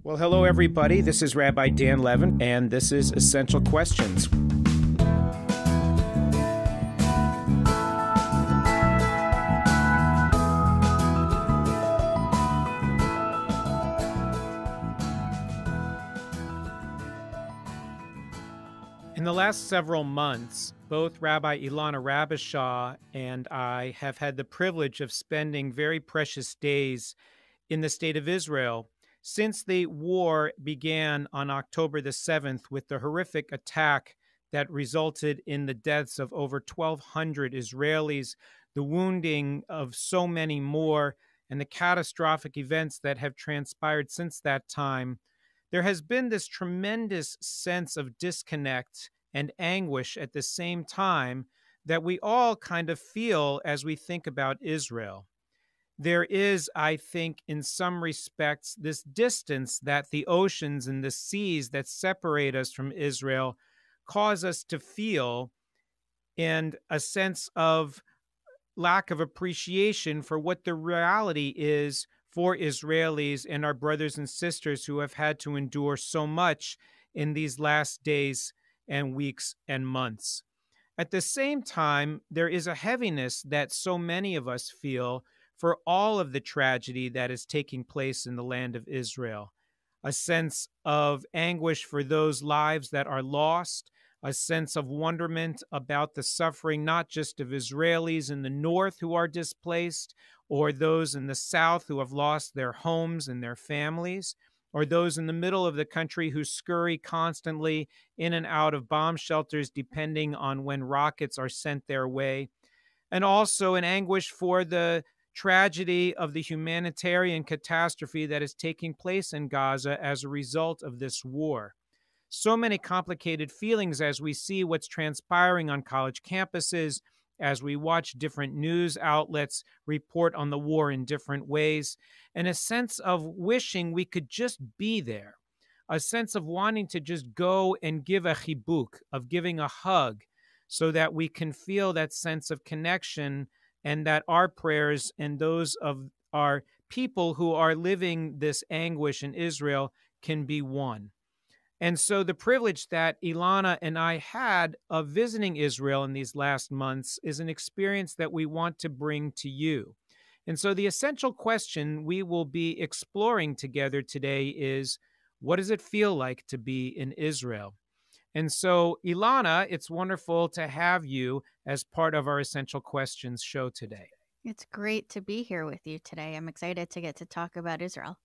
Well, hello, everybody. This is Rabbi Dan Levin, and this is Essential Questions. In the last several months, both Rabbi Elana Rabishaw and I have had the privilege of spending very precious days in the state of Israel since the war began on October the 7th with the horrific attack that resulted in the deaths of over 1,200 Israelis, the wounding of so many more, and the catastrophic events that have transpired since that time. There has been this tremendous sense of disconnect and anguish at the same time that we all kind of feel as we think about Israel. There is, I think, in some respects, this distance that the oceans and the seas that separate us from Israel cause us to feel, and a sense of lack of appreciation for what the reality is for Israelis and our brothers and sisters who have had to endure so much in these last days and weeks and months. At the same time, there is a heaviness that so many of us feel for all of the tragedy that is taking place in the land of Israel. A sense of anguish for those lives that are lost, a sense of wonderment about the suffering not just of Israelis in the north who are displaced, or those in the south who have lost their homes and their families, or those in the middle of the country who scurry constantly in and out of bomb shelters depending on when rockets are sent their way, and also an anguish for the tragedy of the humanitarian catastrophe that is taking place in Gaza as a result of this war. So many complicated feelings as we see what's transpiring on college campuses, as we watch different news outlets report on the war in different ways, and a sense of wishing we could just be there, a sense of wanting to just go and give a chibuk, of giving a hug, so that we can feel that sense of connection and that our prayers and those of our people who are living this anguish in Israel can be one. And so the privilege that Elana and I had of visiting Israel in these last months is an experience that we want to bring to you. And so the essential question we will be exploring together today is, what does it feel like to be in Israel? And so, Elana, it's wonderful to have you as part of our Essential Questions show today. It's great to be here with you today. I'm excited to get to talk about Israel.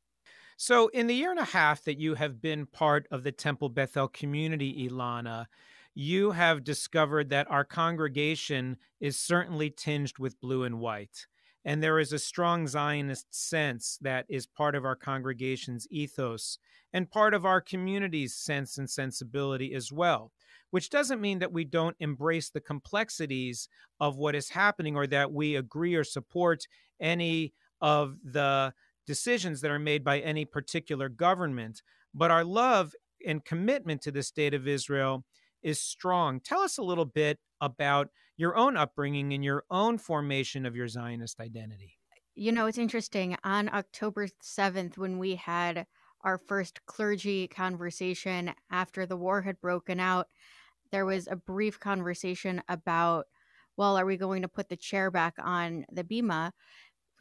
So, in the year and a half that you have been part of the Temple Bethel community, Elana, you have discovered that our congregation is certainly tinged with blue and white. And there is a strong Zionist sense that is part of our congregation's ethos and part of our community's sense and sensibility as well, which doesn't mean that we don't embrace the complexities of what is happening or that we agree or support any of the decisions that are made by any particular government. But our love and commitment to the state of Israel is strong. Tell us a little bit about your own upbringing and your own formation of your Zionist identity. You know, it's interesting. On October 7th, when we had our first clergy conversation after the war had broken out, there was a brief conversation about, well, are we going to put the chair back on the bima,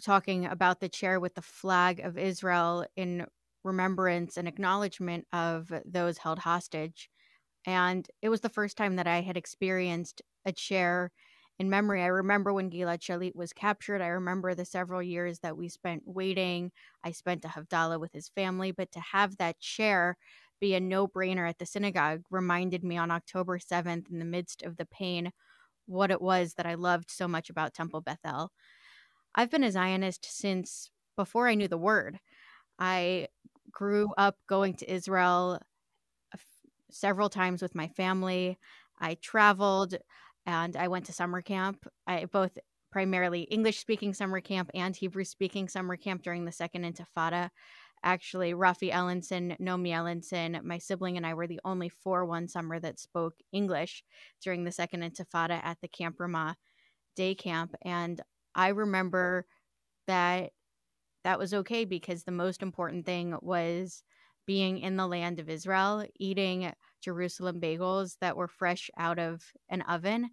talking about the chair with the flag of Israel in remembrance and acknowledgement of those held hostage. And it was the first time that I had experienced a chair in memory. I remember when Gilad Shalit was captured. I remember the several years that we spent waiting. I spent a Havdalah with his family. But to have that chair be a no-brainer at the synagogue reminded me on October 7th, in the midst of the pain, what it was that I loved so much about Temple Bethel. I've been a Zionist since before I knew the word. I grew up going to Israel several times with my family. I traveled and I went to summer camp. Both primarily English-speaking summer camp and Hebrew-speaking summer camp during the Second Intifada. Actually, Rafi Ellenson, Nomi Ellenson, my sibling, and I were the only 4 one summer that spoke English during the Second Intifada at the Camp Ramah day camp. And I remember that was okay because the most important thing was being in the land of Israel, eating Jerusalem bagels that were fresh out of an oven,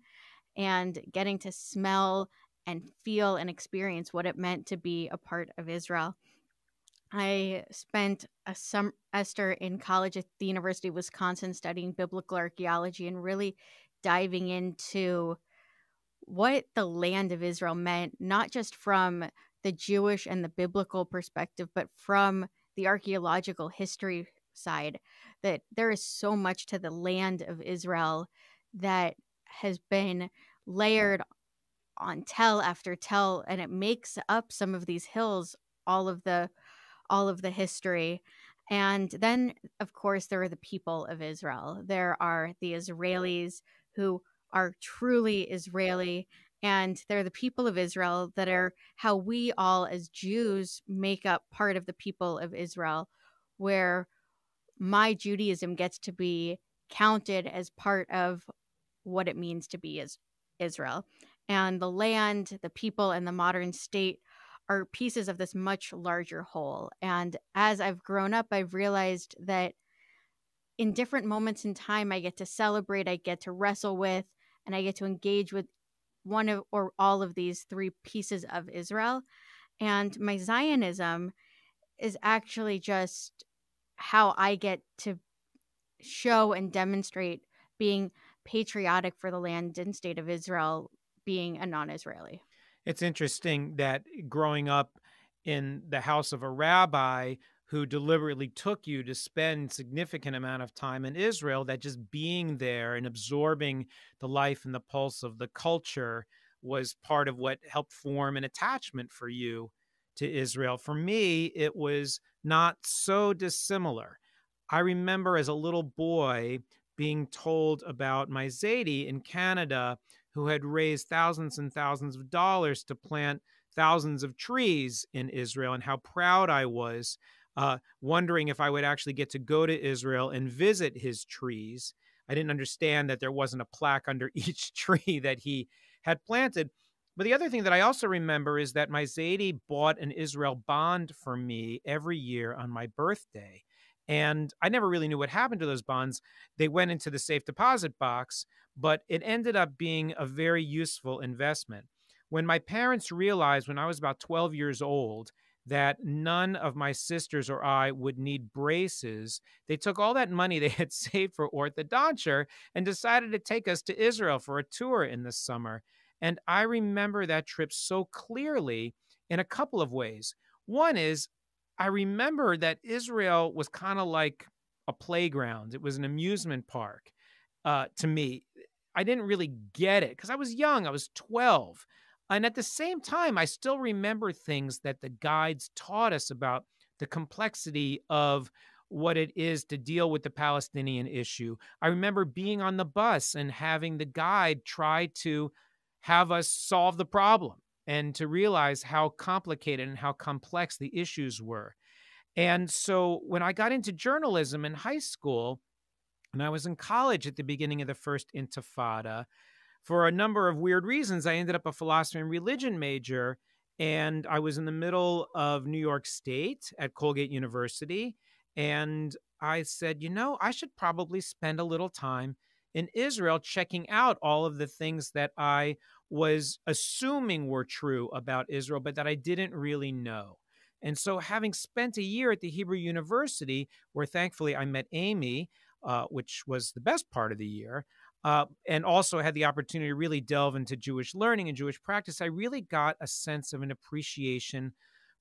and getting to smell and feel and experience what it meant to be a part of Israel. I spent a semester in college at the University of Wisconsin studying biblical archaeology and really diving into what the land of Israel meant, not just from the Jewish and the biblical perspective, but from the archaeological history side. That there is so much to the land of Israel that has been layered on tell after tell, and it makes up some of these hills, all of the history. And then, of course, there are the people of Israel. There are the Israelis who are truly Israeli, and they're the people of Israel that are how we all as Jews make up part of the people of Israel, where my Judaism gets to be counted as part of what it means to be as Israel. And the land, the people, and the modern state are pieces of this much larger whole. And as I've grown up, I've realized that in different moments in time, I get to celebrate, I get to wrestle with, and I get to engage with one of or all of these three pieces of Israel. And my Zionism is actually just how I get to show and demonstrate being patriotic for the land and state of Israel, being a non-Israeli. It's interesting that growing up in the house of a rabbi who deliberately took you to spend significant amount of time in Israel, that just being there and absorbing the life and the pulse of the culture was part of what helped form an attachment for you to Israel. For me, it was not so dissimilar. I remember as a little boy being told about my Zaidi in Canada, who had raised thousands and thousands of dollars to plant thousands of trees in Israel, and how proud I was, wondering if I would actually get to go to Israel and visit his trees. I didn't understand that there wasn't a plaque under each tree that he had planted. But the other thing that I also remember is that my Zaidi bought an Israel bond for me every year on my birthday. And I never really knew what happened to those bonds. They went into the safe deposit box, but it ended up being a very useful investment. When my parents realized when I was about 12 years old that none of my sisters or I would need braces, they took all that money they had saved for orthodonture and decided to take us to Israel for a tour in the summer. And I remember that trip so clearly in a couple of ways. One is I remember that Israel was kind of like a playground. It was an amusement park to me. I didn't really get it because I was young. I was 12. And at the same time, I still remember things that the guides taught us about the complexity of what it is to deal with the Palestinian issue. I remember being on the bus and having the guide try to have us solve the problem and to realize how complicated and how complex the issues were. And so when I got into journalism in high school, and I was in college at the beginning of the first Intifada, for a number of weird reasons, I ended up a philosophy and religion major, and I was in the middle of New York State at Colgate University. And I said, I should probably spend a little time in Israel checking out all of the things that I was assuming were true about Israel, but that I didn't really know. And so having spent a year at the Hebrew University, where thankfully I met Amy, which was the best part of the year, and also had the opportunity to really delve into Jewish learning and Jewish practice, I really got a sense of an appreciation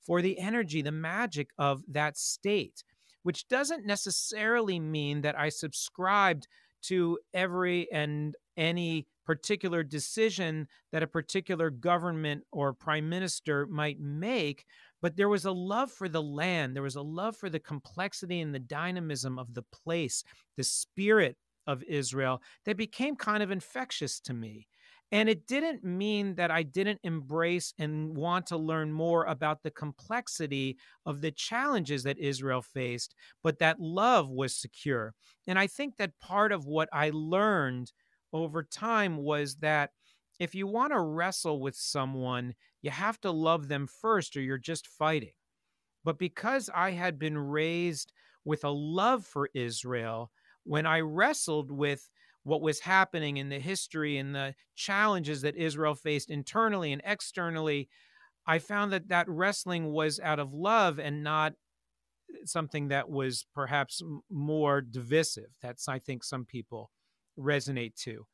for the energy, the magic of that state, which doesn't necessarily mean that I subscribed to every and any particular decision that a particular government or prime minister might make, but there was a love for the land. There was a love for the complexity and the dynamism of the place, the spirit of Israel that became kind of infectious to me. And it didn't mean that I didn't embrace and want to learn more about the complexity of the challenges that Israel faced, but that love was secure. And I think that part of what I learned over time was that if you want to wrestle with someone, you have to love them first or you're just fighting. But because I had been raised with a love for Israel, when I wrestled with what was happening in the history and the challenges that Israel faced internally and externally, I found that that wrestling was out of love and not something that was perhaps more divisive. That's, I think, some people resonate to.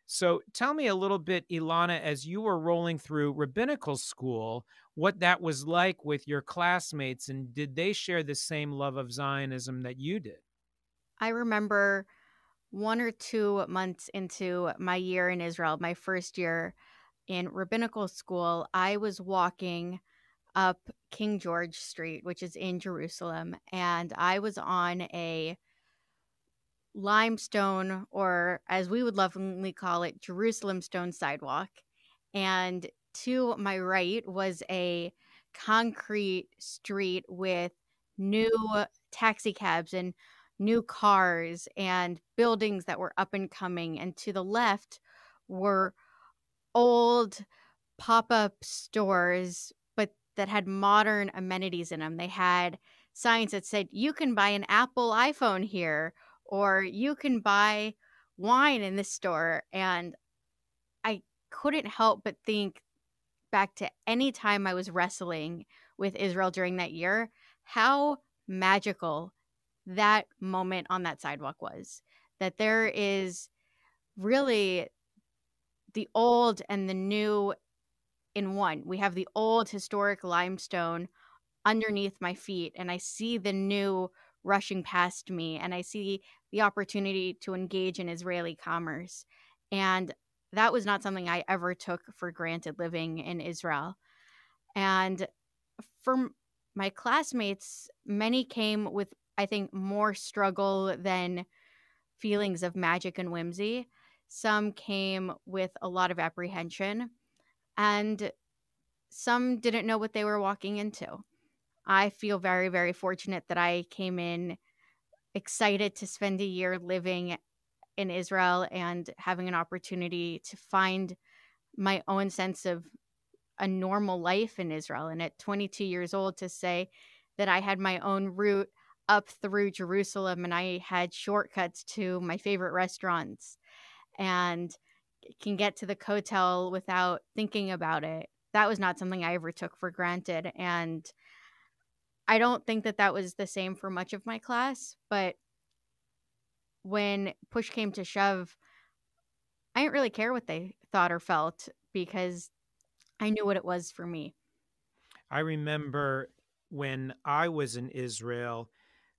So tell me a little bit, Elana, as you were rolling through rabbinical school, what that was like with your classmates, and did they share the same love of Zionism that you did? I remember 1 or 2 months into my year in Israel, my first year in rabbinical school, I was walking up King George Street, which is in Jerusalem, and I was on a limestone, or as we would lovingly call it, Jerusalem stone sidewalk. And to my right was a concrete street with new taxi cabs and new cars and buildings that were up and coming. And to the left were old pop-up stores, but that had modern amenities in them. They had signs that said, you can buy an Apple iPhone here, or you can buy wine in this store. And I couldn't help but think back to any time I was wrestling with Israel during that year, how magical that moment on that sidewalk was. That there is really the old and the new in one. We have the old historic limestone underneath my feet, and I see the new rushing past me, and I see the opportunity to engage in Israeli commerce. And that was not something I ever took for granted living in Israel. And for my classmates, many came with, I think, more struggle than feelings of magic and whimsy. Some came with a lot of apprehension, and some didn't know what they were walking into. I feel very, very fortunate that I came in excited to spend a year living in Israel and having an opportunity to find my own sense of a normal life in Israel. And at 22 years old, to say that I had my own route up through Jerusalem and I had shortcuts to my favorite restaurants and can get to the Kotel without thinking about it. That was not something I ever took for granted. And I don't think that that was the same for much of my class, but when push came to shove, I didn't really care what they thought or felt because I knew what it was for me. I remember when I was in Israel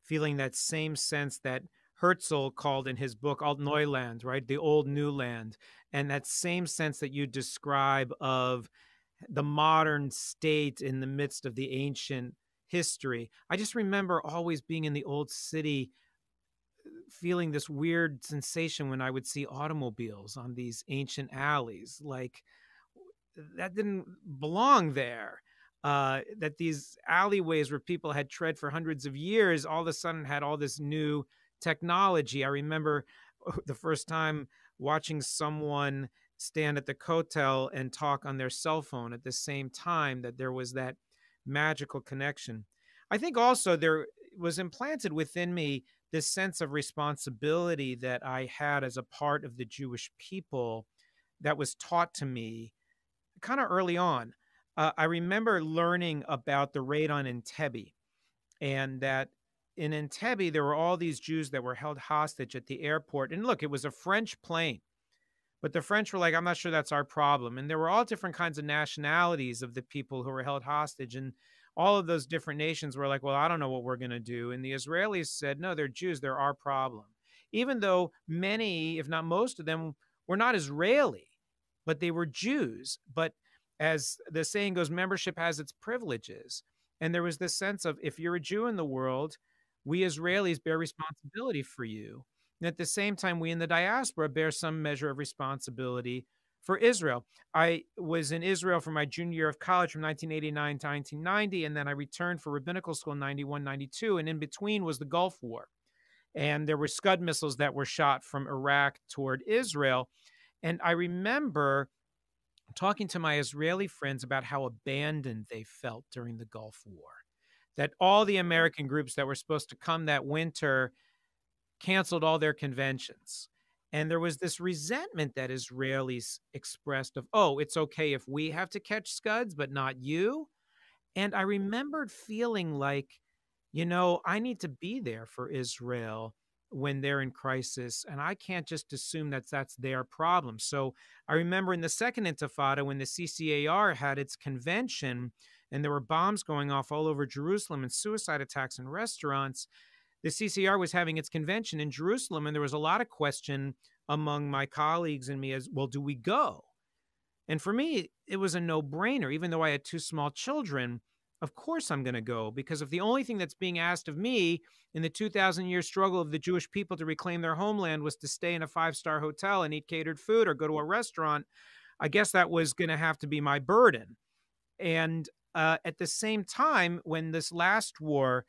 feeling that same sense that Herzl called in his book Alt Neuland, right? The old new land. And that same sense that you describe of the modern state in the midst of the ancient history. I just remember always being in the old city feeling this weird sensation when I would see automobiles on these ancient alleys. Like that didn't belong there. That these alleyways where people had tread for hundreds of years all of a sudden had all this new technology. I remember the first time watching someone stand at the Kotel and talk on their cell phone at the same time, that there was that magical connection. I think also there was implanted within me this sense of responsibility that I had as a part of the Jewish people that was taught to me kind of early on. I remember learning about the raid on Entebbe, and that in Entebbe, there were all these Jews that were held hostage at the airport. And look, it was a French plane, but the French were like, I'm not sure that's our problem. And there were all different kinds of nationalities of the people who were held hostage. And all of those different nations were like, well, I don't know what we're going to do. And the Israelis said, no, they're Jews. They're our problem. Even though many, if not most of them, were not Israeli, but they were Jews. But as the saying goes, membership has its privileges. And there was this sense of, if you're a Jew in the world, we Israelis bear responsibility for you. And at the same time, we in the diaspora bear some measure of responsibility for Israel. I was in Israel for my junior year of college from 1989 to 1990, and then I returned for rabbinical school in 91, 92, and in between was the Gulf War. And there were Scud missiles that were shot from Iraq toward Israel. And I remember talking to my Israeli friends about how abandoned they felt during the Gulf War, that all the American groups that were supposed to come that winter canceled all their conventions. And there was this resentment that Israelis expressed of, oh, it's okay if we have to catch scuds, but not you. And I remembered feeling like, I need to be there for Israel when they're in crisis, and I can't just assume that that's their problem. So I remember in the second Intifada, when the CCAR had its convention and there were bombs going off all over Jerusalem and suicide attacks in restaurants, the CCR was having its convention in Jerusalem, and there was a lot of question among my colleagues and me as, well, do we go? And for me, it was a no-brainer. Even though I had two small children, of course I'm going to go, because if the only thing that's being asked of me in the 2,000-year struggle of the Jewish people to reclaim their homeland was to stay in a 5-star hotel and eat catered food or go to a restaurant, I guess that was going to have to be my burden. And at the same time, when this last war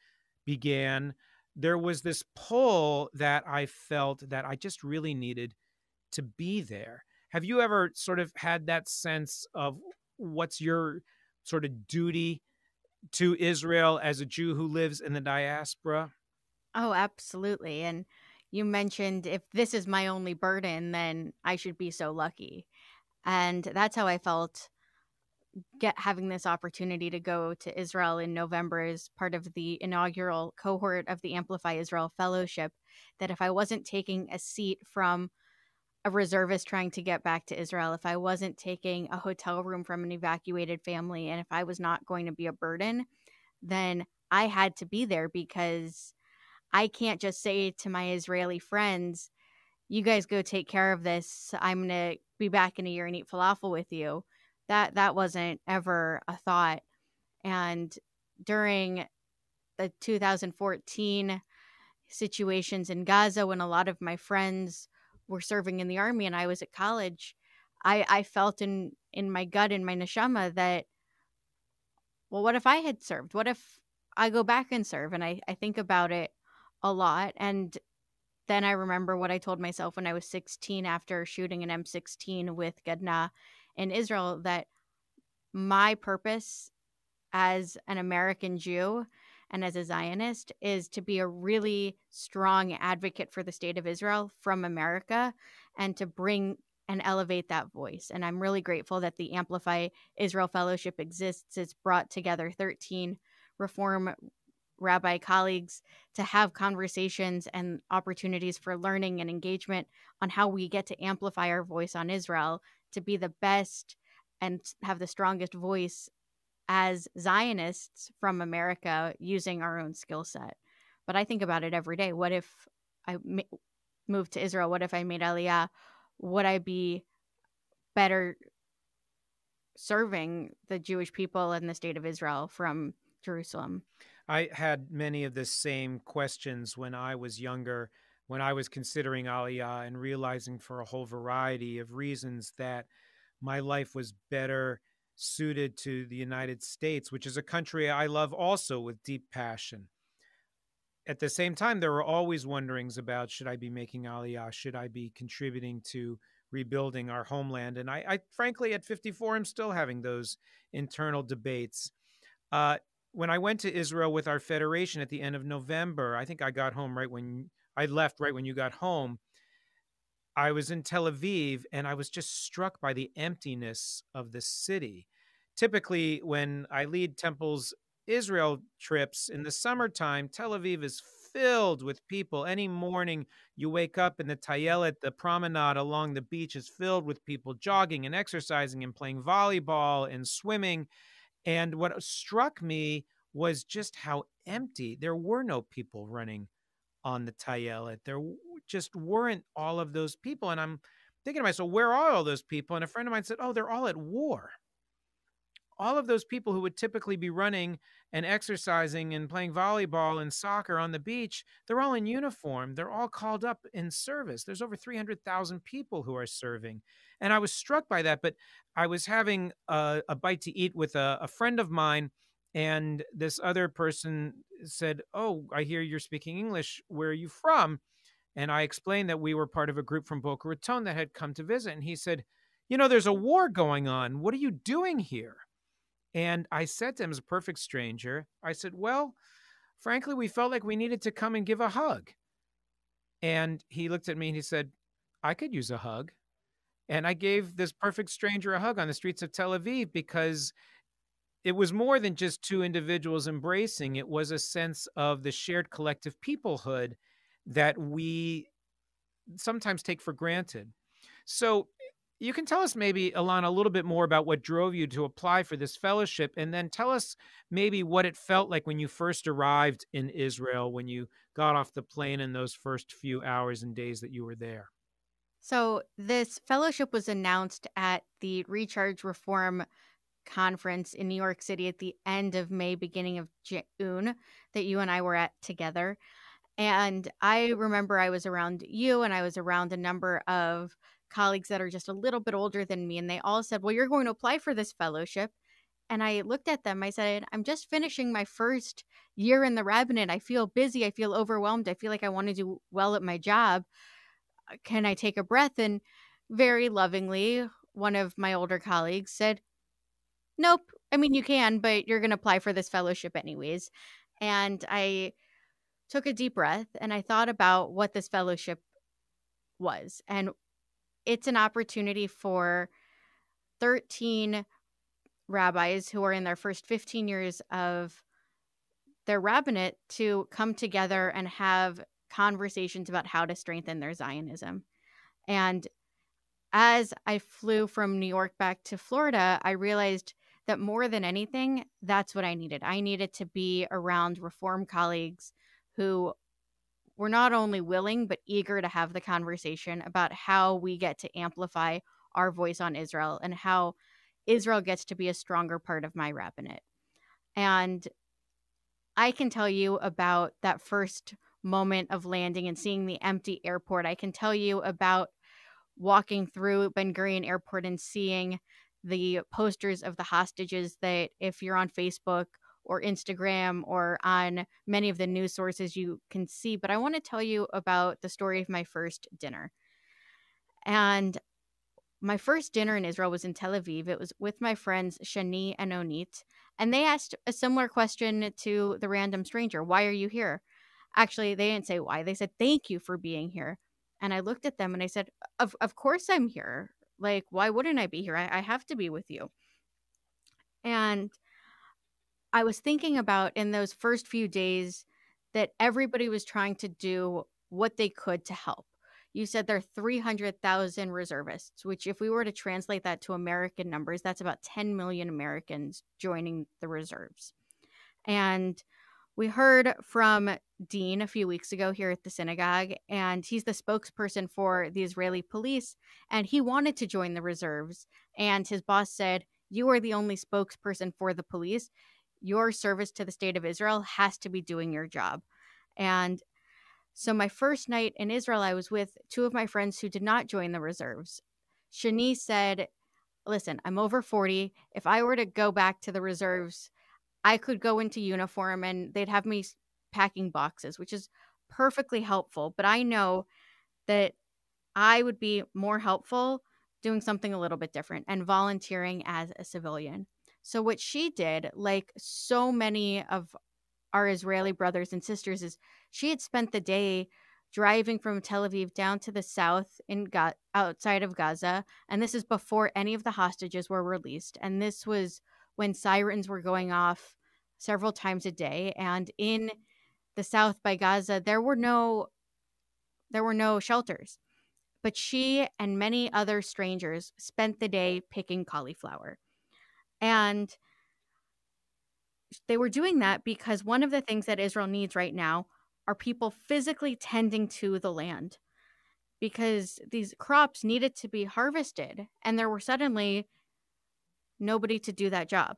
began, there was this pull that I felt that I just really needed to be there. Have you ever sort of had that sense of what's your sort of duty to Israel as a Jew who lives in the diaspora? Oh, absolutely. And you mentioned if this is my only burden, then I should be so lucky. And that's how I felt having this opportunity to go to Israel in November as part of the inaugural cohort of the Amplify Israel Fellowship, that if I wasn't taking a seat from a reservist trying to get back to Israel, if I wasn't taking a hotel room from an evacuated family, and if I was not going to be a burden, then I had to be there, because I can't just say to my Israeli friends, you guys go take care of this. I'm going to be back in a year and eat falafel with you. That wasn't ever a thought. And during the 2014 situations in Gaza, when a lot of my friends were serving in the army and I was at college, I felt in my gut, in my neshama, that, well, what if I had served? What if I go back and serve? And I think about it a lot. And then I remember what I told myself when I was 16 after shooting an M16 with Gadna in Israel, that my purpose as an American Jew and as a Zionist is to be a really strong advocate for the state of Israel from America, and to bring and elevate that voice. And I'm really grateful that the Amplify Israel Fellowship exists. It's brought together 13 Reform rabbi colleagues to have conversations and opportunities for learning and engagement on how we get to amplify our voice on Israel, to be the best and have the strongest voice as Zionists from America using our own skill set. But I think about it every day. What if I moved to Israel? What if I made Aliyah? Would I be better serving the Jewish people in the state of Israel from Jerusalem? I had many of the same questions when I was younger, when I was considering Aliyah and realizing for a whole variety of reasons that my life was better suited to the United States, which is a country I love also with deep passion. At the same time, there were always wonderings about, should I be making Aliyah? Should I be contributing to rebuilding our homeland? And I frankly, at 54, I'm still having those internal debates. When I went to Israel with our federation at the end of November, I think I got home right when I left, right when you got home. I was in Tel Aviv, and I was just struck by the emptiness of the city. Typically, when I lead Temple's Israel trips in the summertime, Tel Aviv is filled with people. Any morning you wake up and the Tayelet, the promenade along the beach, is filled with people jogging and exercising and playing volleyball and swimming. And what struck me was just how empty. There were no people running on the Tayelet. There just weren't all of those people. And I'm thinking to myself, where are all those people? And a friend of mine said, oh, they're all at war. All of those people who would typically be running and exercising and playing volleyball and soccer on the beach, they're all in uniform. They're all called up in service. There's over 300,000 people who are serving. And I was struck by that. But I was having a bite to eat with a friend of mine, and this other person said, oh, I hear you're speaking English. Where are you from? And I explained that we were part of a group from Boca Raton that had come to visit. And he said, there's a war going on. What are you doing here? And I said to him, as a perfect stranger, I said, well, frankly, we felt like we needed to come and give a hug. And he looked at me and he said, I could use a hug. And I gave this perfect stranger a hug on the streets of Tel Aviv because it was more than just two individuals embracing. It was a sense of the shared collective peoplehood that we sometimes take for granted. So you can tell us maybe, Elana, a little bit more about what drove you to apply for this fellowship, and then tell us maybe what it felt like when you first arrived in Israel, when you got off the plane in those first few hours and days that you were there. So, this fellowship was announced at the Recharge Reform conference in New York City at the end of May, beginning of June, that you and I were at together. And I remember I was around you and I was around a number of colleagues that are just a little bit older than me. And they all said, well, you're going to apply for this fellowship. And I looked at them. I said, I'm just finishing my first year in the rabbinate. I feel busy. I feel overwhelmed. I feel like I want to do well at my job. Can I take a breath? And very lovingly, one of my older colleagues said, nope. I mean, you can, but you're going to apply for this fellowship anyways. And I took a deep breath and I thought about what this fellowship was. And it's an opportunity for 13 rabbis who are in their first 15 years of their rabbinate to come together and have conversations about how to strengthen their Zionism. And as I flew from New York back to Florida, I realized that more than anything, that's what I needed. I needed to be around Reform colleagues who were not only willing, but eager to have the conversation about how we get to amplify our voice on Israel and how Israel gets to be a stronger part of my rabbinate. And I can tell you about that first moment of landing and seeing the empty airport. I can tell you about walking through Ben Gurion Airport and seeing the posters of the hostages that, if you're on Facebook or Instagram or on many of the news sources, you can see. But I want to tell you about the story of my first dinner. And my first dinner in Israel was in Tel Aviv. It was with my friends Shani and Onit. And they asked a similar question to the random stranger. Why are you here? Actually, they didn't say why. They said, thank you for being here. And I looked at them and I said, of course I'm here. Like, why wouldn't I be here? I have to be with you. And I was thinking about in those first few days that everybody was trying to do what they could to help. You said there are 300,000 reservists, which if we were to translate that to American numbers, that's about 10 million Americans joining the reserves. And we heard from Dean a few weeks ago here at the synagogue, and he's the spokesperson for the Israeli police, and he wanted to join the reserves. And his boss said, you are the only spokesperson for the police. Your service to the state of Israel has to be doing your job. And so my first night in Israel, I was with two of my friends who did not join the reserves. Shani said, listen, I'm over 40. If I were to go back to the reserves, I could go into uniform and they'd have me packing boxes, which is perfectly helpful. But I know that I would be more helpful doing something a little bit different and volunteering as a civilian. So what she did, like so many of our Israeli brothers and sisters, is she had spent the day driving from Tel Aviv down to the south outside of Gaza. And this is before any of the hostages were released. And this was when sirens were going off several times a day. And in the south by Gaza, there were no shelters. But she and many other strangers spent the day picking cauliflower. And they were doing that because one of the things that Israel needs right now are people physically tending to the land, because these crops needed to be harvested and there were suddenly nobody to do that job.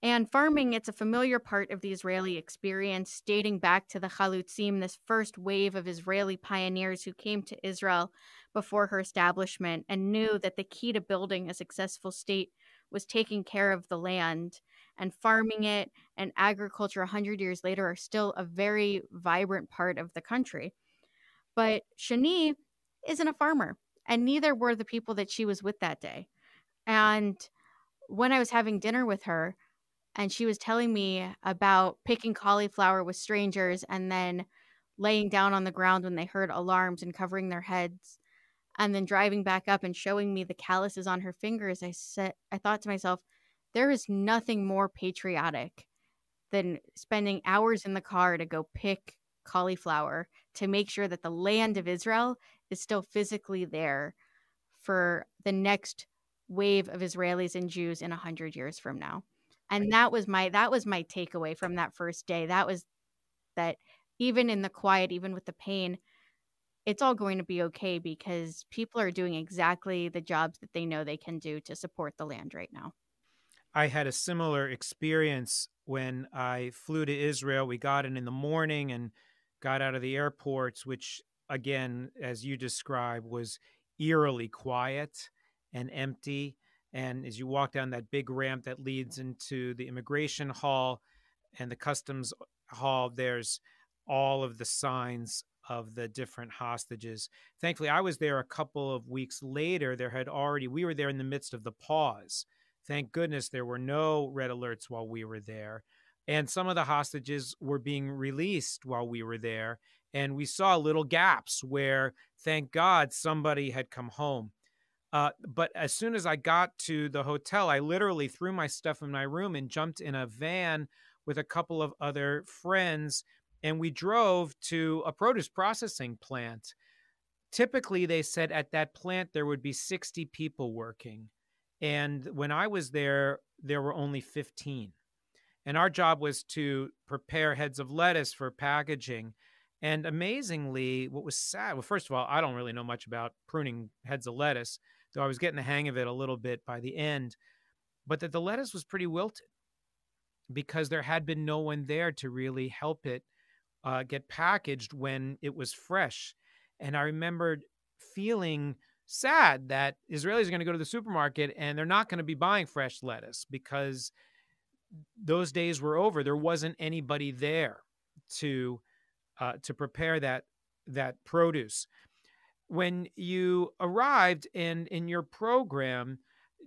And farming, it's a familiar part of the Israeli experience, dating back to the Chalutzim, this first wave of Israeli pioneers who came to Israel before her establishment and knew that the key to building a successful state was taking care of the land. And farming it and agriculture 100 years later are still a very vibrant part of the country. But Shani isn't a farmer, and neither were the people that she was with that day. And when I was having dinner with her, And she was telling me about picking cauliflower with strangers and then laying down on the ground when they heard alarms and covering their heads, and then driving back up and showing me the calluses on her fingers. I thought to myself, there is nothing more patriotic than spending hours in the car to go pick cauliflower to make sure that the land of Israel is still physically there for the next wave of Israelis and Jews in 100 years from now. And that was my takeaway from that first day. That was that even in the quiet, even with the pain, it's all going to be okay because people are doing exactly the jobs that they know they can do to support the land right now. I had a similar experience when I flew to Israel. We got in the morning and got out of the airports, which, again, as you described, was eerily quiet and empty. And as you walk down that big ramp that leads into the immigration hall and the customs hall, there's all of the signs of the different hostages. Thankfully, I was there a couple of weeks later. We were there in the midst of the pause. Thank goodness there were no red alerts while we were there. And some of the hostages were being released while we were there. And we saw little gaps where, thank God, somebody had come home. But as soon as I got to the hotel, I literally threw my stuff in my room and jumped in a van with a couple of other friends. And we drove to a produce processing plant. Typically, they said at that plant there would be 60 people working. And when I was there were only 15. And our job was to prepare heads of lettuce for packaging. And amazingly, what was sad, well, first of all, I don't really know much about pruning heads of lettuce, though I was getting the hang of it a little bit by the end, but that the lettuce was pretty wilted because there had been no one there to really help it get packaged when it was fresh. And I remembered feeling sad that Israelis are going to go to the supermarket and they're not going to be buying fresh lettuce because those days were over. There wasn't anybody there to prepare that produce. When you arrived and in your program,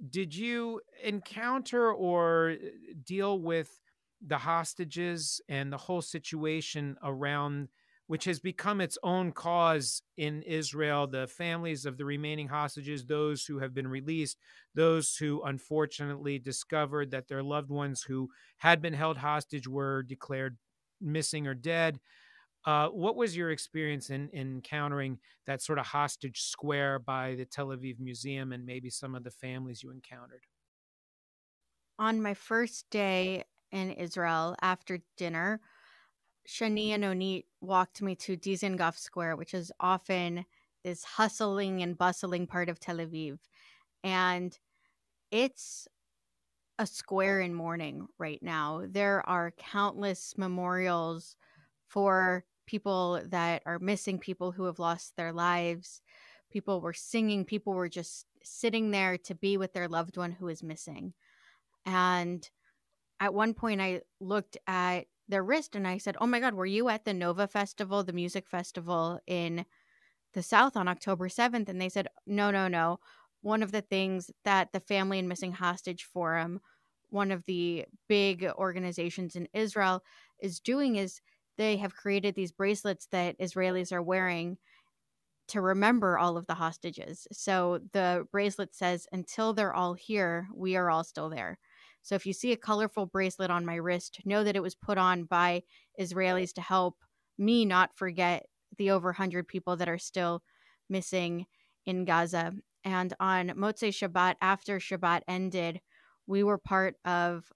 did you encounter or deal with the hostages and the whole situation around, which has become its own cause in Israel, the families of the remaining hostages, those who have been released, those who unfortunately discovered that their loved ones who had been held hostage were declared missing or dead? What was your experience in encountering that sort of hostage square by the Tel Aviv Museum and maybe some of the families you encountered? On my first day in Israel, after dinner, Shani and Onit walked me to Dizengoff Square, which is often this hustling and bustling part of Tel Aviv. And it's a square in mourning right now. There are countless memorials for people that are missing, people who have lost their lives. People were singing, people were just sitting there to be with their loved one who is missing. And at one point, I looked at their wrist and I said, "Oh my God, were you at the Nova Festival, the music festival in the South on October 7th?" And they said, "No, no, no. One of the things that the Family and Missing Hostage Forum, one of the big organizations in Israel, is doing is they have created these bracelets that Israelis are wearing to remember all of the hostages. So the bracelet says, until they're all here, we are all still there. So if you see a colorful bracelet on my wrist, know that it was put on by Israelis to help me not forget the over 100 people that are still missing in Gaza." And on Motzei Shabbat, after Shabbat ended, we were part of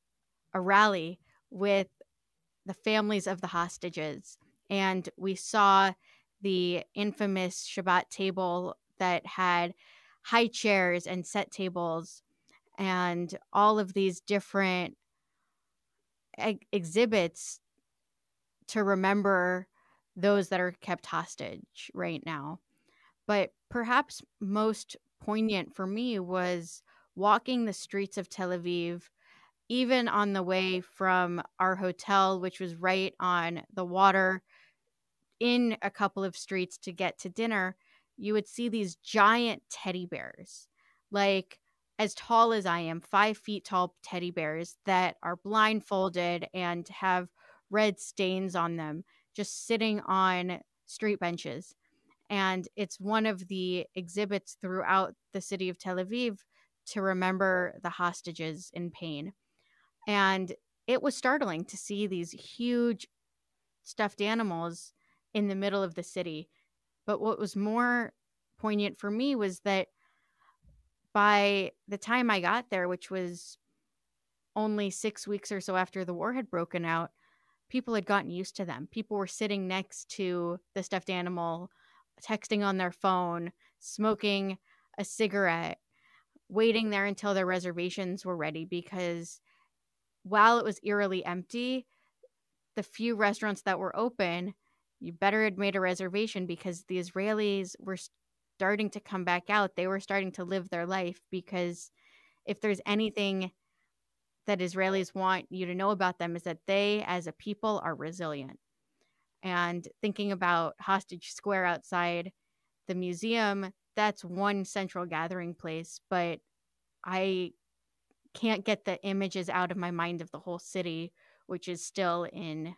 a rally with the families of the hostages. And we saw the infamous Shabbat table that had high chairs and set tables and all of these different exhibits to remember those that are kept hostage right now. But perhaps most poignant for me was walking the streets of Tel Aviv, even on the way from our hotel, which was right on the water, in a couple of streets to get to dinner. You would see these giant teddy bears, like as tall as I am, 5 feet tall teddy bears that are blindfolded and have red stains on them, just sitting on street benches. And it's one of the exhibits throughout the city of Tel Aviv to remember the hostages in pain. And it was startling to see these huge stuffed animals in the middle of the city. But what was more poignant for me was that by the time I got there, which was only 6 weeks or so after the war had broken out, people had gotten used to them. People were sitting next to the stuffed animal, texting on their phone, smoking a cigarette, waiting there until their reservations were ready, because while it was eerily empty, the few restaurants that were open, you better had made a reservation, because the Israelis were starting to come back out. They were starting to live their life, because if there's anything that Israelis want you to know about them, is that they, as a people, are resilient. And thinking about Hostage Square outside the museum, that's one central gathering place, but I can't get the images out of my mind of the whole city, which is still in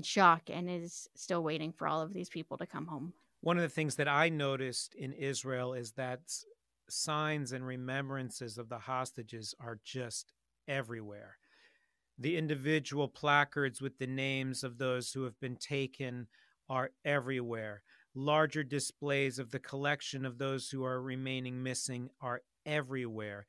shock and is still waiting for all of these people to come home. One of the things that I noticed in Israel is that signs and remembrances of the hostages are just everywhere. The individual placards with the names of those who have been taken are everywhere. Larger displays of the collection of those who are remaining missing are everywhere.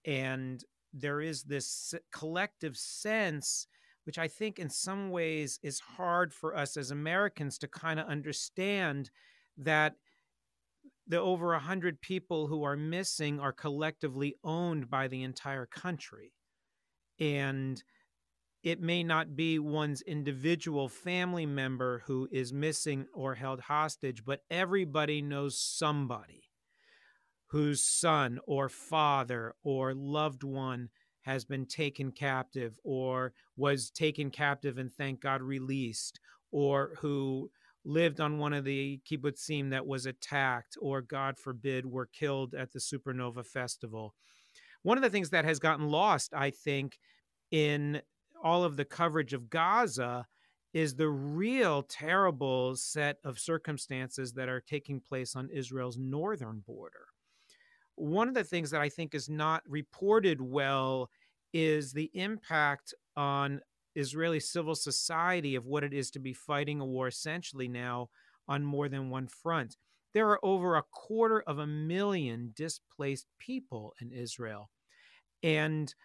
And there is this collective sense, which I think in some ways is hard for us as Americans to kind of understand, that the over 100 people who are missing are collectively owned by the entire country. And it may not be one's individual family member who is missing or held hostage, but everybody knows somebody whose son or father or loved one has been taken captive, or was taken captive and, thank God, released, or who lived on one of the kibbutzim that was attacked, or, God forbid, were killed at the Supernova Festival. One of the things that has gotten lost, I think, in all of the coverage of Gaza is the real terrible set of circumstances that are taking place on Israel's northern border. One of the things that I think is not reported well is the impact on Israeli civil society of what it is to be fighting a war essentially now on more than one front. There are over 250,000 displaced people in Israel. And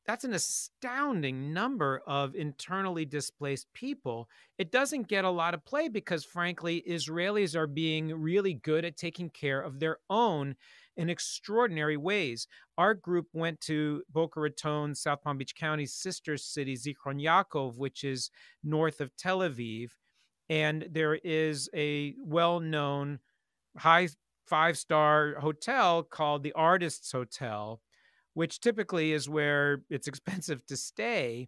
that's an astounding number of internally displaced people. It doesn't get a lot of play because, frankly, Israelis are being really good at taking care of their own in extraordinary ways. Our group went to Boca Raton, South Palm Beach County's sister city, Zichron Yaakov, which is north of Tel Aviv. And there is a well-known high five-star hotel called the Artists Hotel, which typically is where it's expensive to stay.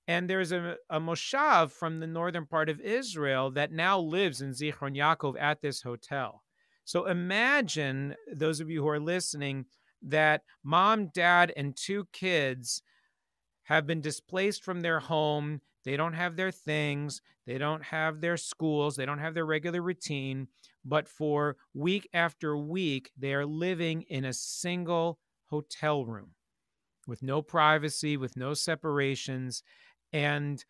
And there's a moshav from the northern part of Israel that now lives in Zichron Yaakov at this hotel. So imagine, those of you who are listening, that mom, dad, and 2 kids have been displaced from their home. They don't have their things. They don't have their schools. They don't have their regular routine. But for week after week, they are living in a single hotel room with no privacy, with no separations. And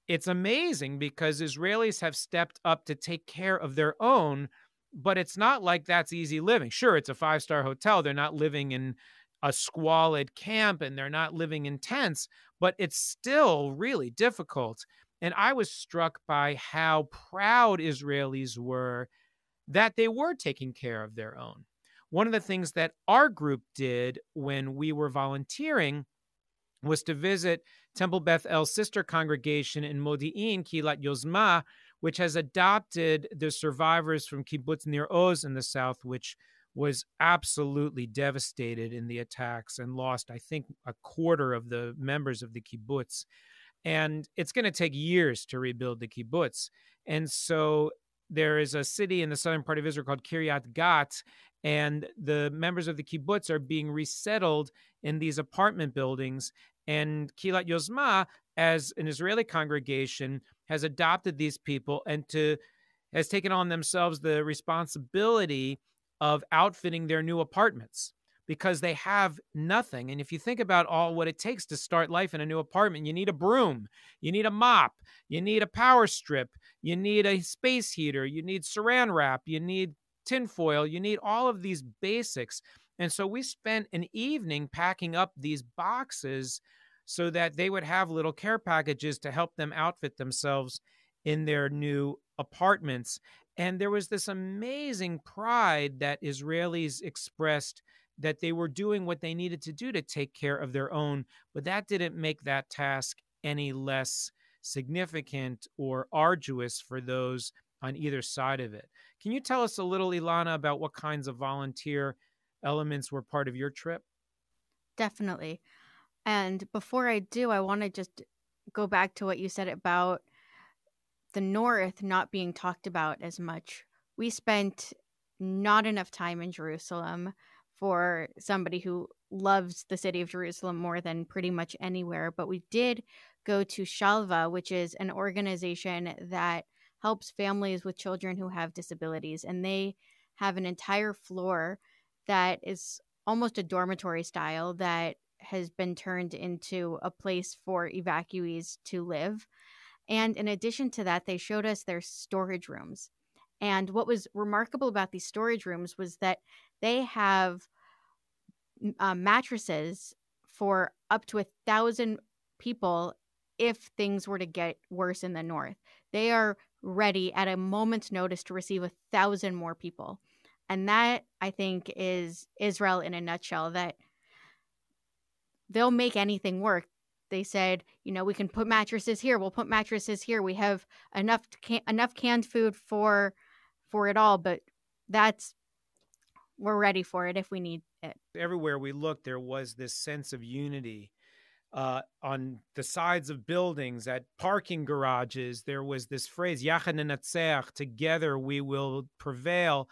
it's amazing because Israelis have stepped up to take care of their own, but it's not like that's easy living. Sure, it's a 5-star hotel. They're not living in a squalid camp and they're not living in tents, but it's still really difficult. And I was struck by how proud Israelis were that they were taking care of their own. One of the things that our group did when we were volunteering was to visit Temple Beth El's sister congregation in Modi'in, Kilat Yozma, which has adopted the survivors from Kibbutz Nir Oz in the south, which was absolutely devastated in the attacks and lost, I think, 1/4 of the members of the kibbutz. And it's going to take years to rebuild the kibbutz. And so there is a city in the southern part of Israel called Kiryat Gat, And the members of the kibbutz are being resettled in these apartment buildings. And Kilat Yozma, as an Israeli congregation, has adopted these people has taken on themselves the responsibility of outfitting their new apartments because they have nothing. And if you think about all what it takes to start life in a new apartment, you need a broom, you need a mop, you need a power strip, you need a space heater, you need saran wrap, you need tinfoil, you need all of these basics. And so we spent an evening packing up these boxes so that they would have little care packages to help them outfit themselves in their new apartments. And there was this amazing pride that Israelis expressed that they were doing what they needed to do to take care of their own, but that didn't make that task any less significant or arduous for those on either side of it. Can you tell us a little, Elana, about what kinds of volunteer elements were part of your trip? Definitely. And before I do, I want to just go back to what you said about the North not being talked about as much. We spent not enough time in Jerusalem for somebody who loves the city of Jerusalem more than pretty much anywhere. But we did go to Shalva, which is an organization that helps families with children who have disabilities. And they have an entire floor that is almost a dormitory style that has been turned into a place for evacuees to live. And in addition to that, they showed us their storage rooms. And what was remarkable about these storage rooms was that they have mattresses for up to 1,000 people if things were to get worse in the north. They are ready at a moment's notice to receive 1,000 more people. And that, I think, is Israel in a nutshell, that they'll make anything work. They said, we can put mattresses here. We'll put mattresses here. We have enough canned food for it all, but we're ready for it if we need it. Everywhere we looked, there was this sense of unity. On the sides of buildings, at parking garages, there was this phrase, Yachad Nenatzeach, together we will prevail.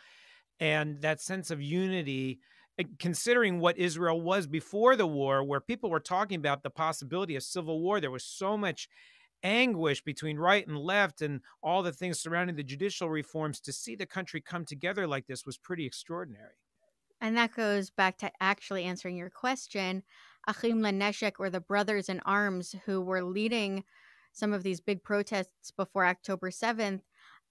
And that sense of unity, considering what Israel was before the war, where people were talking about the possibility of civil war, there was so much anguish between right and left and all the things surrounding the judicial reforms. To see the country come together like this was pretty extraordinary. And that goes back to actually answering your question. Achim Leneshek, or the Brothers in Arms, who were leading some of these big protests before October 7th,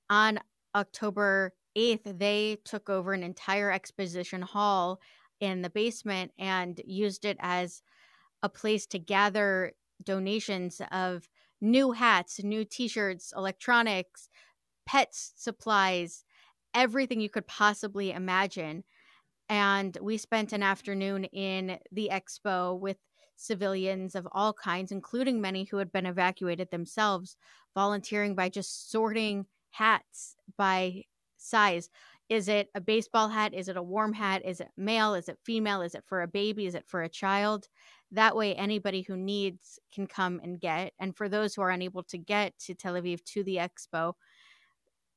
on October 8th, they took over an entire exposition hall in the basement and used it as a place to gather donations of new hats, new t-shirts, electronics, pets, supplies, everything you could possibly imagine. And we spent an afternoon in the expo with civilians of all kinds, including many who had been evacuated themselves, volunteering by just sorting hats by size. Is it a baseball hat? Is it a warm hat? Is it male? Is it female? Is it for a baby? Is it for a child? That way, anybody who needs can come and get. And for those who are unable to get to Tel Aviv to the expo,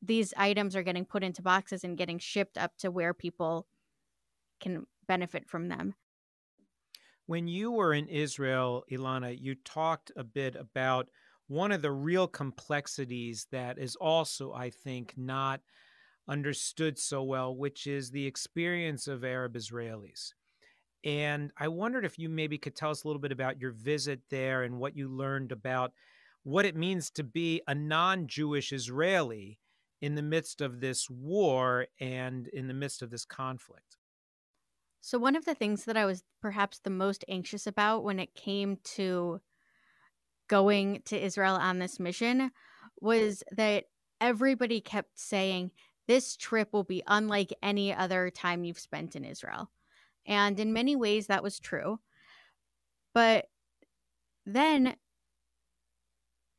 these items are getting put into boxes and getting shipped up to where people can benefit from them. When you were in Israel, Elana, you talked a bit about one of the real complexities that is also, I think, not understood so well, which is the experience of Arab Israelis. And I wondered if you maybe could tell us a little bit about your visit there and what you learned about what it means to be a non-Jewish Israeli in the midst of this war and in the midst of this conflict. So one of the things that I was perhaps the most anxious about when it came to going to Israel on this mission was that everybody kept saying, this trip will be unlike any other time you've spent in Israel. And in many ways, that was true. But then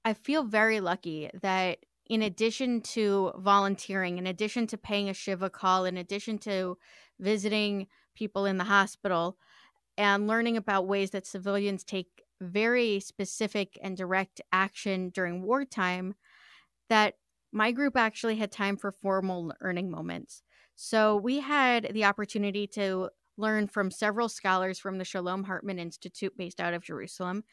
I feel very lucky that in addition to volunteering, in addition to paying a Shiva call, in addition to visiting people in the hospital and learning about ways that civilians take very specific and direct action during wartime, that my group actually had time for formal learning moments. So we had the opportunity to learn from several scholars from the Shalom Hartman Institute based out of Jerusalem.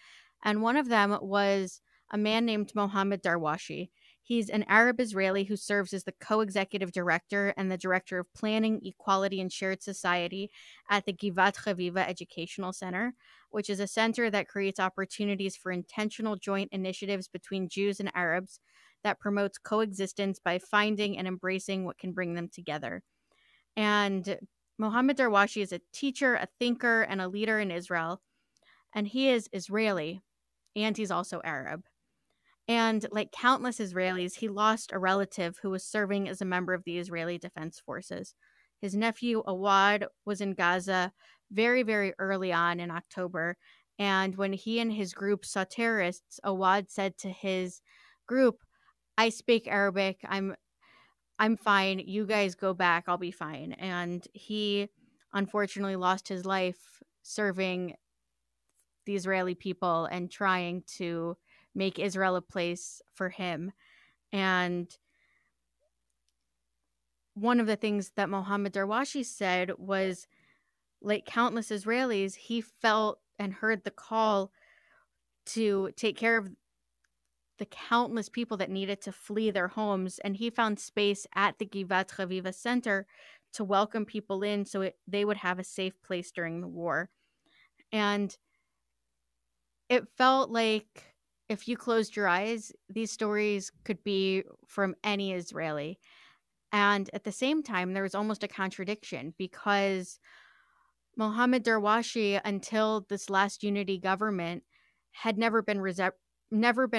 And one of them was a man named Mohammed Darwashi. He's an Arab Israeli who serves as the co-executive director and the director of planning, equality, and shared society at the Givat Chaviva Educational Center, which is a center that creates opportunities for intentional joint initiatives between Jews and Arabs that promotes coexistence by finding and embracing what can bring them together. And Mohammed Darwashi is a teacher, a thinker, and a leader in Israel. And he is Israeli, and he's also Arab. And like countless Israelis, he lost a relative who was serving as a member of the Israeli Defense Forces. His nephew, Awad, was in Gaza very, very early on in October. And when he and his group saw terrorists, Awad said to his group, "I speak Arabic. I'm fine. You guys go back. I'll be fine." And he unfortunately lost his life serving the Israeli people and trying to make Israel a place for him. And one of the things that Mohammed Darwashi said was, like countless Israelis, he felt and heard the call to take care of the countless people that needed to flee their homes. And he found space at the Givat Chaviva Center to welcome people in so they would have a safe place during the war. And it felt like if you closed your eyes, these stories could be from any Israeli. And at the same time, there was almost a contradiction because Mohammed Darwashi, until this last unity government, had never been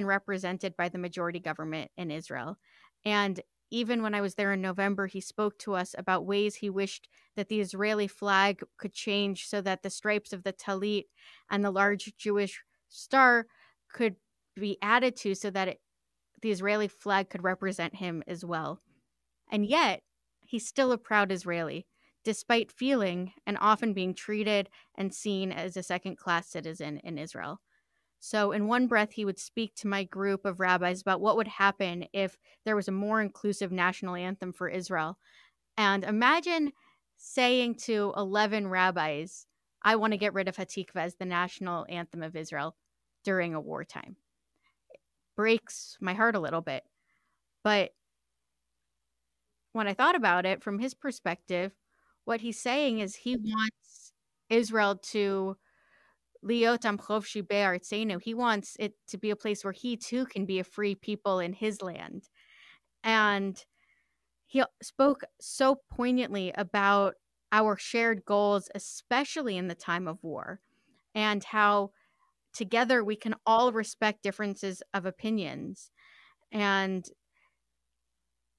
represented by the majority government in Israel. And even when I was there in November, he spoke to us about ways he wished that the Israeli flag could change so that the stripes of the talit and the large Jewish star could be added to so that the Israeli flag could represent him as well. And yet, he's still a proud Israeli, despite feeling and often being treated and seen as a second-class citizen in Israel. So in one breath, he would speak to my group of rabbis about what would happen if there was a more inclusive national anthem for Israel. And imagine saying to 11 rabbis, "I want to get rid of Hatikva as the national anthem of Israel during a wartime." It breaks my heart a little bit. But when I thought about it from his perspective, what he's saying is he wants Israel to Liot am Chovshi Be'artzenu. He wants it to be a place where he too can be a free people in his land. And he spoke so poignantly about our shared goals, especially in the time of war, and how together we can all respect differences of opinions. And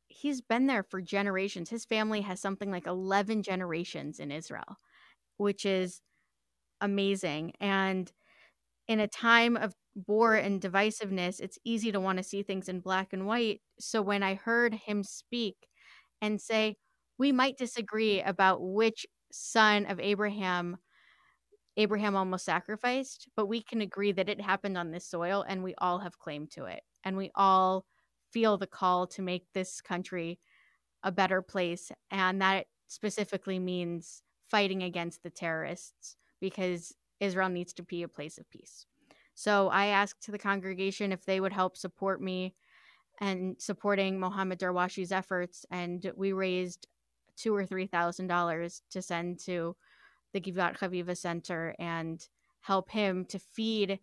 he's been there for generations. His family has something like 11 generations in Israel, which is amazing. And in a time of war and divisiveness, it's easy to want to see things in black and white. So when I heard him speak and say, we might disagree about which son of Abraham almost sacrificed, but we can agree that it happened on this soil and we all have claim to it. And we all feel the call to make this country a better place. And that specifically means fighting against the terrorists, because Israel needs to be a place of peace. So I asked the congregation if they would help support me and supporting Mohammed Darwashi's efforts, and we raised $2,000 or $3,000 to send to the Givat Chaviva Center and help him to feed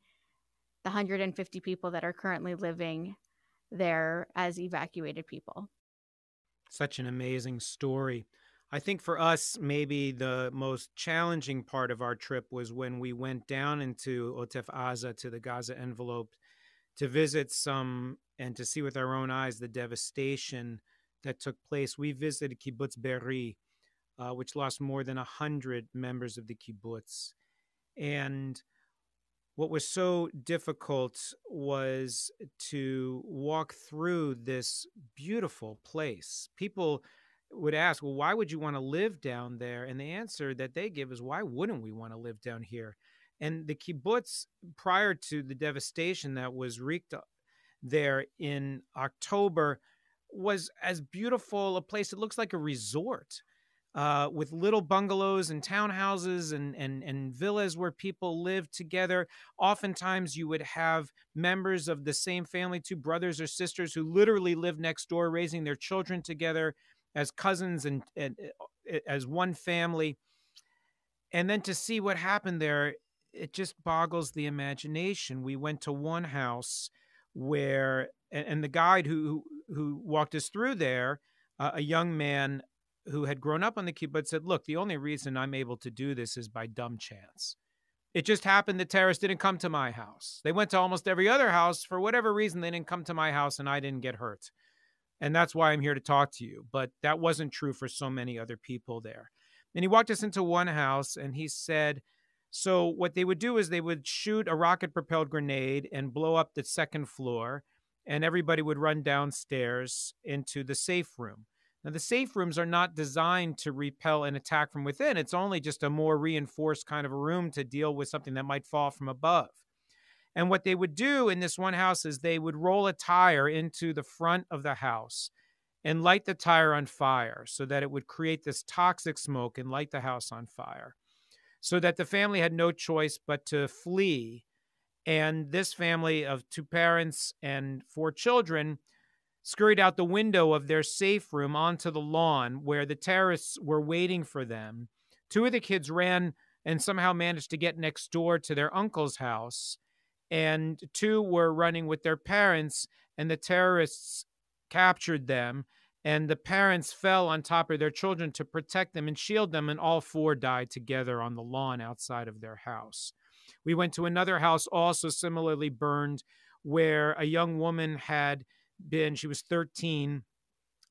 the 150 people that are currently living there as evacuated people. Such an amazing story. I think for us, maybe the most challenging part of our trip was when we went down into Otef Aza, to the Gaza envelope, to visit some and to see with our own eyes the devastation that took place. We visited Kibbutz Be'eri, which lost more than 100 members of the kibbutz. And what was so difficult was to walk through this beautiful place. People would ask, well, why would you want to live down there? And the answer that they give is, why wouldn't we want to live down here? And the kibbutz, prior to the devastation that was wreaked there in October, was as beautiful a place. It looks like a resort. with little bungalows and townhouses and villas where people live together. Oftentimes, you would have members of the same family, two brothers or sisters, who literally live next door, raising their children together as cousins and as one family. And then to see what happened there, it just boggles the imagination. We went to one house where, and the guide who walked us through there, a young man who had grown up on the kibbutz, said, "Look, the only reason I'm able to do this is by dumb chance. It just happened the terrorists didn't come to my house. They went to almost every other house. For whatever reason, they didn't come to my house and I didn't get hurt. And that's why I'm here to talk to you." But that wasn't true for so many other people there. And he walked us into one house and he said, so what they would do is they would shoot a rocket-propelled grenade and blow up the second floor, and everybody would run downstairs into the safe room. Now, the safe rooms are not designed to repel an attack from within. It's only just a more reinforced kind of a room to deal with something that might fall from above. And what they would do in this one house is they would roll a tire into the front of the house and light the tire on fire so that it would create this toxic smoke and light the house on fire, so that the family had no choice but to flee. And this family of two parents and four children scurried out the window of their safe room onto the lawn where the terrorists were waiting for them. Two of the kids ran and somehow managed to get next door to their uncle's house, and two were running with their parents, and the terrorists captured them, and the parents fell on top of their children to protect them and shield them, and all four died together on the lawn outside of their house. We went to another house also similarly burned, where a young woman had been, she was 13,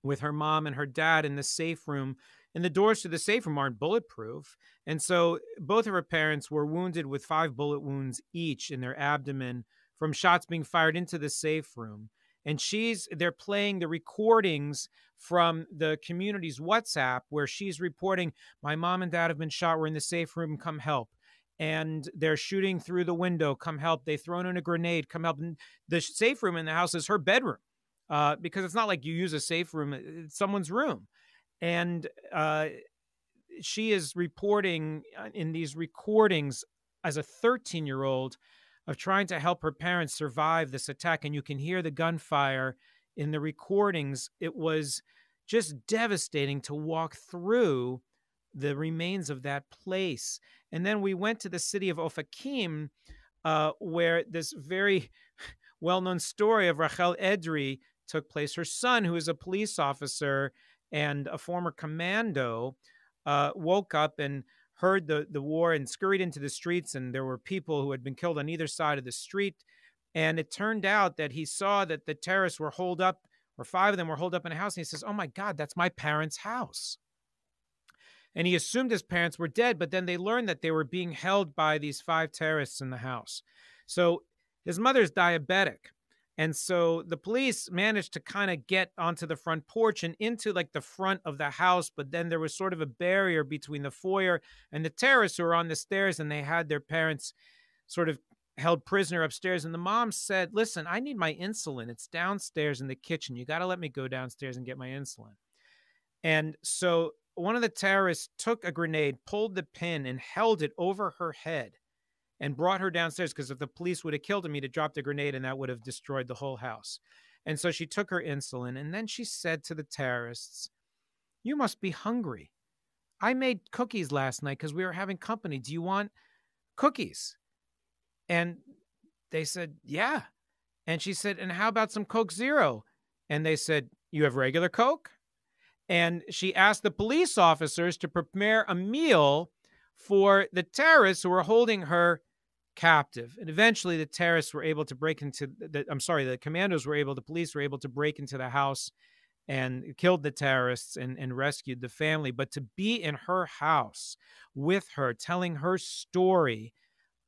with her mom and her dad in the safe room, and the doors to the safe room aren't bulletproof. And so both of her parents were wounded with 5 bullet wounds each in their abdomen from shots being fired into the safe room. And they're playing the recordings from the community's WhatsApp where she's reporting, "My mom and dad have been shot. We're in the safe room. Come help." And they're shooting through the window. Come help. They've thrown in a grenade. Come help. And the safe room in the house is her bedroom, because it's not like you use a safe room. It's someone's room. And she is reporting in these recordings as a 13-year-old of trying to help her parents survive this attack. And you can hear the gunfire in the recordings. It was just devastating to walk through the remains of that place. And then we went to the city of Ofakim, where this very well-known story of Rachel Edry took place. Her son, who is a police officer and a former commando, woke up and heard the war and scurried into the streets, and there were people who had been killed on either side of the street. And it turned out that he saw that the terrorists were holed up, or 5 of them were holed up in a house, and he says, "Oh my God, that's my parents' house." And he assumed his parents were dead, but then they learned that they were being held by these 5 terrorists in the house. So his mother's diabetic. And so the police managed to kind of get onto the front porch and into like the front of the house. But then there was sort of a barrier between the foyer and the terrorists who were on the stairs, and they had their parents sort of held prisoner upstairs. And the mom said, "Listen, I need my insulin. It's downstairs in the kitchen. You got to let me go downstairs and get my insulin." And so one of the terrorists took a grenade, pulled the pin, and held it over her head and brought her downstairs, because if the police would have killed him, he'd have dropped a grenade and that would have destroyed the whole house. And so she took her insulin, and then she said to the terrorists, "You must be hungry. I made cookies last night because we were having company. Do you want cookies?" And they said, "Yeah." And she said, "And how about some Coke Zero?" And they said, "You have regular Coke?" And she asked the police officers to prepare a meal for the terrorists who were holding her captive. And eventually the terrorists were able to break into the commandos were able, the police were able to break into the house and killed the terrorists and rescued the family. But to be in her house with her, telling her story,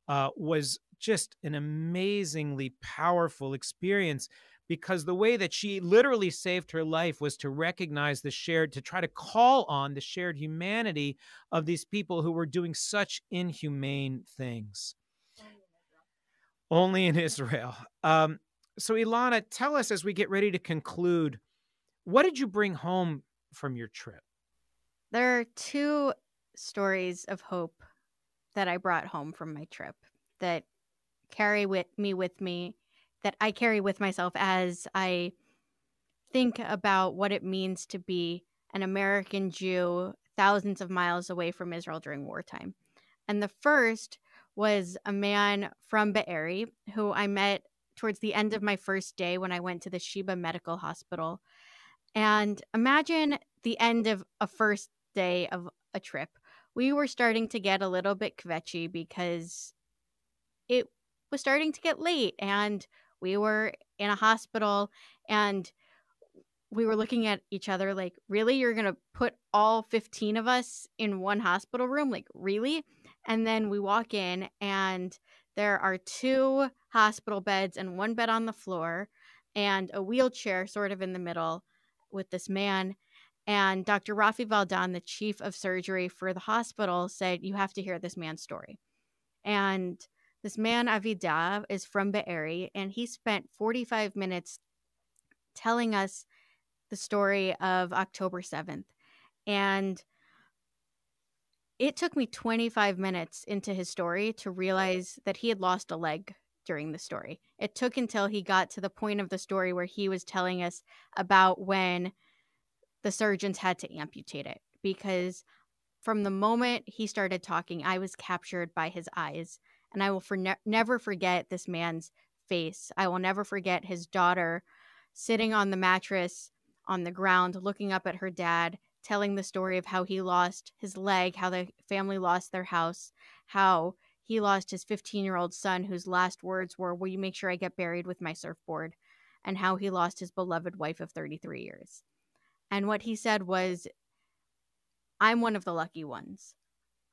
was just an amazingly powerful experience, because the way that she literally saved her life was to recognize to try to call on the shared humanity of these people who were doing such inhumane things. Only in Israel. So Elana, tell us, as we get ready to conclude, what did you bring home from your trip? There are two stories of hope that I brought home from my trip that carry with me, that I carry with myself as I think about what it means to be an American Jew thousands of miles away from Israel during wartime. And the first was a man from Be'eri who I met towards the end of my first day when I went to the Sheba Medical Hospital. And imagine the end of a first day of a trip. We were starting to get a little bit kvetchy because it was starting to get late and we were in a hospital and we were looking at each other like, really? You're going to put all 15 of us in one hospital room? Like, really? And then we walk in and there are 2 hospital beds and 1 bed on the floor and a wheelchair sort of in the middle with this man. And Dr. Rafi Valdan, the chief of surgery for the hospital, said, you have to hear this man's story. And this man, Avidav, is from Be'eri, and he spent 45 minutes telling us the story of October 7th. And it took me 25 minutes into his story to realize that he had lost a leg during the story. It took until he got to the point of the story where he was telling us about when the surgeons had to amputate it. Because from the moment he started talking, I was captured by his eyes. And I will never forget this man's face. I will never forget his daughter sitting on the mattress on the ground, looking up at her dad, telling the story of how he lost his leg, how the family lost their house, how he lost his 15-year-old son whose last words were, will you make sure I get buried with my surfboard? And how he lost his beloved wife of 33 years. And what he said was, I'm one of the lucky ones.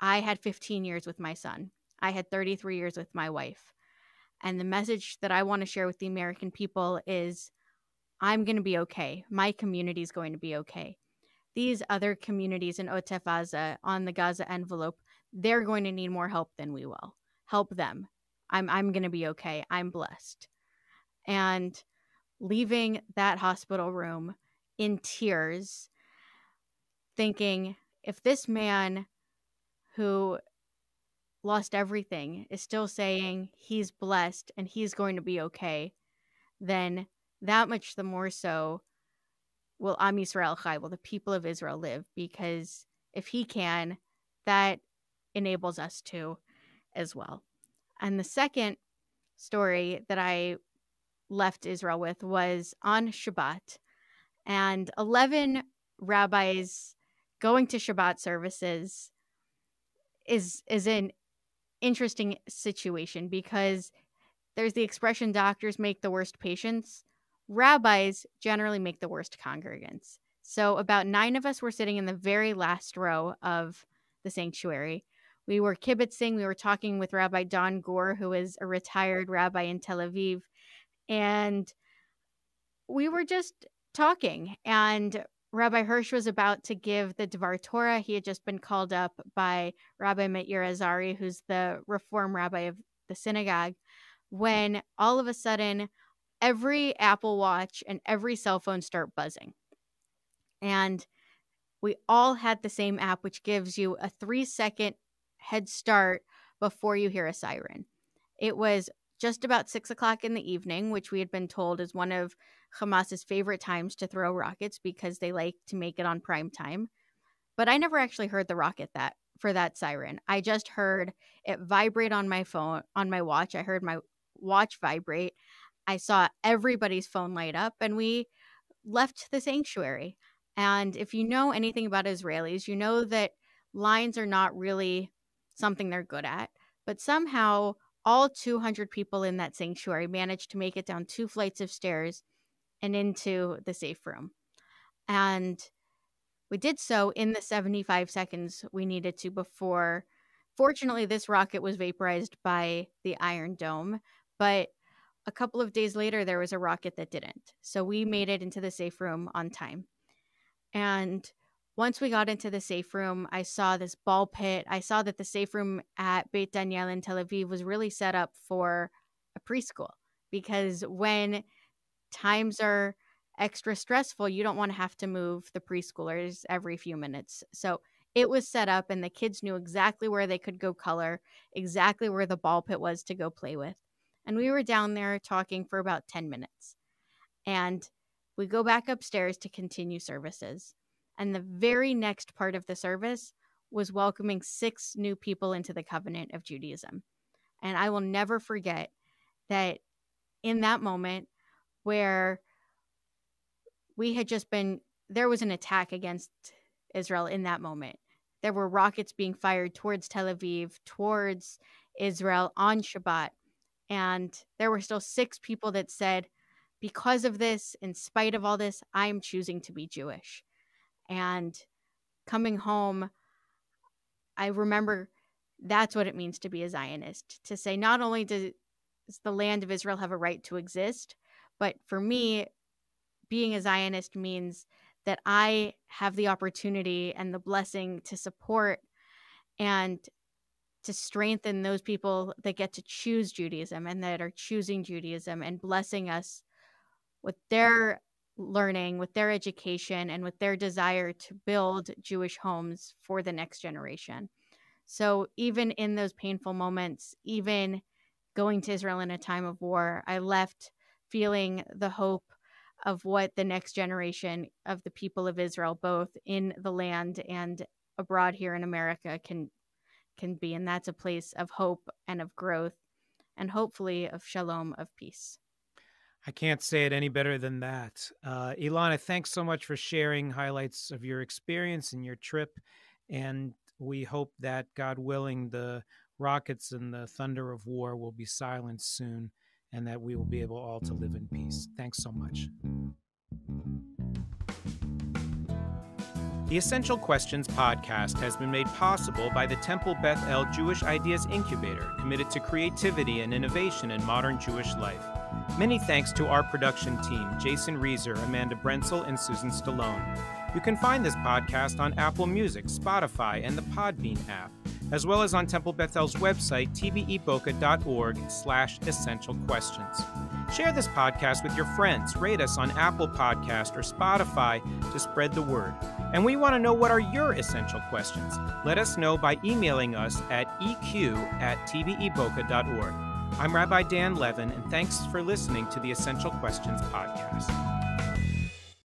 I had 15 years with my son. I had 33 years with my wife. And the message that I want to share with the American people is, I'm going to be okay. My community is going to be okay. These other communities in Otef Aza on the Gaza envelope, they're going to need more help than we will. Help them. I'm going to be okay. I'm blessed. And leaving that hospital room in tears, thinking, if this man who lost everything is still saying he's blessed and he's going to be okay, then that much the more so will Am Yisrael Chai, will the people of Israel live, because if he can, that enables us to as well. And the second story that I left Israel with was on Shabbat, and 11 rabbis going to Shabbat services is an interesting situation, because there's the expression doctors make the worst patients. Rabbis generally make the worst congregants. So about 9 of us were sitting in the very last row of the sanctuary. We were kibitzing. We were talking with Rabbi Don Gore, who is a retired rabbi in Tel Aviv. And we were just talking. And Rabbi Hirsch was about to give the Dvar Torah. He had just been called up by Rabbi Meir Azari, who's the Reform rabbi of the synagogue, when all of a sudden every Apple Watch and every cell phone start buzzing. And we all had the same app, which gives you a 3-second head start before you hear a siren. It was just about 6 o'clock in the evening, which we had been told is one of Hamas's favorite times to throw rockets because they like to make it on prime time. But I never actually heard the rocket for that siren. I just heard it vibrate on my phone, on my watch. I heard my watch vibrate. I saw everybody's phone light up, and we left the sanctuary. And if you know anything about Israelis, you know that lines are not really something they're good at. But somehow all 200 people in that sanctuary managed to make it down 2 flights of stairs and into the safe room. And we did so in the 75 seconds we needed to before. Fortunately, this rocket was vaporized by the Iron Dome, but a couple of days later, there was a rocket that didn't. So we made it into the safe room on time. And once we got into the safe room, I saw this ball pit. I saw that the safe room at Beit Daniel in Tel Aviv was really set up for a preschool, because when times are extra stressful. You don't want to have to move the preschoolers every few minutes. So it was set up, and the kids knew exactly where they could go color, exactly where the ball pit was to go play with. And we were down there talking for about 10 minutes. And we go back upstairs to continue services. And the very next part of the service was welcoming 6 new people into the covenant of Judaism. And I will never forget that in that moment where there was an attack against Israel in that moment. There were rockets being fired towards Tel Aviv, towards Israel on Shabbat. And there were still 6 people that said, because of this, in spite of all this, I'm choosing to be Jewish. And coming home, I remember that's what it means to be a Zionist, to say not only does the land of Israel have a right to exist, but for me, being a Zionist means that I have the opportunity and the blessing to support and to strengthen those people that get to choose Judaism and that are choosing Judaism and blessing us with their learning, with their education, and with their desire to build Jewish homes for the next generation. So even in those painful moments, even going to Israel in a time of war, I left feeling the hope of what the next generation of the people of Israel, both in the land and abroad here in America, can be. And that's a place of hope and of growth and hopefully of shalom, of peace. I can't say it any better than that. Elana, thanks so much for sharing highlights of your experience and your trip. And we hope that, God willing, the rockets and the thunder of war will be silenced soon and that we will be able all to live in peace. Thanks so much. The Essential Questions podcast has been made possible by the Temple Beth El Jewish Ideas Incubator, committed to creativity and innovation in modern Jewish life. Many thanks to our production team, Jason Reeser, Amanda Brentzel, and Susan Stallone. You can find this podcast on Apple Music, Spotify, and the Podbean app, as well as on Temple Beth El's website, tveboca.org/essential questions. Share this podcast with your friends, rate us on Apple Podcast or Spotify to spread the word. And we want to know, what are your essential questions? Let us know by emailing us at eq@tveboca.org. I'm Rabbi Dan Levin, and thanks for listening to the Essential Questions podcast.